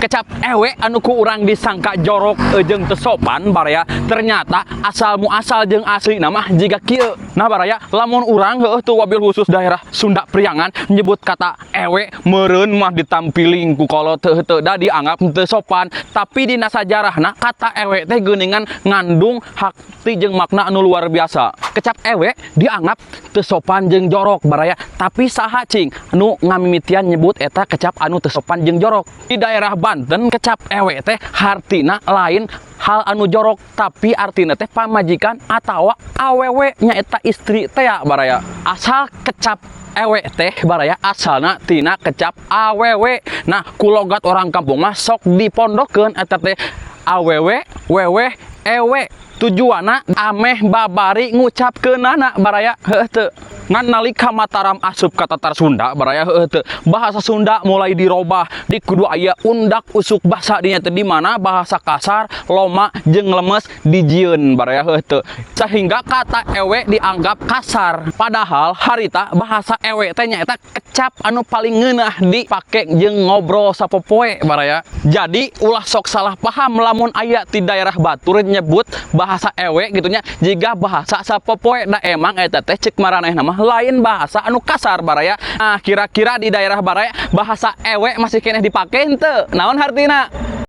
Kecap ewe anu ku urang disangka jorok jeung teu sopan baraya, ternyata asal muasal jeung asli nama jiga kieu. Nah baraya, lamun urang heueuh tu wabil khusus daerah Sunda Priangan nyebut kata ewe meureun mah ditampiling ku kolot teu da dianggap teu sopan, tapi dina sajarahna kata ewe teh geuningan ngandung hakti jeung makna anu luar biasa. Kecap ewe dianggap teu sopan jeung jorok baraya, tapi saha cing anu ngamimitian nyebut eta kecap anu teu sopan jeung jorok. Di daerah Banten kecap ewe teh hartina lain hal anu jorok, tapi artina teh pamajikan atawa awewe nyaeta istri teh ya baraya. Asal kecap ewe teh baraya asalna tina kecap awewe. Nah kulogat orang kampung mah sok dipondokeun eta teh awewe wewe ewe, tujuana ameh babari ngucapkeunana baraya heueuh teu. Ngan nalika Mataram asup ka Tatar Sunda baraya heueuh teu, bahasa Sunda mulai dirobah, di kudu aya undak usuk basa dinya teh, di mana bahasa kasar, loma jeung lemes dijieun baraya heueuh teu. Sehingga kata ewe dianggap kasar, padahal harita bahasa ewe teh nyaeta kecap anu paling ngeunah dipake jeung ngobrol sapopoe baraya. Jadi ulah sok salah paham lamun aya ti daerah batur nyebut bahasa ewe gitunya jiga bahasa sapopoe, da emang eta teh ceuk maranehna mah lain bahasa anu kasar baraya. Nah kira-kira di daerah baraya bahasa ewe masih keneh dipake henteu? Naon hartina?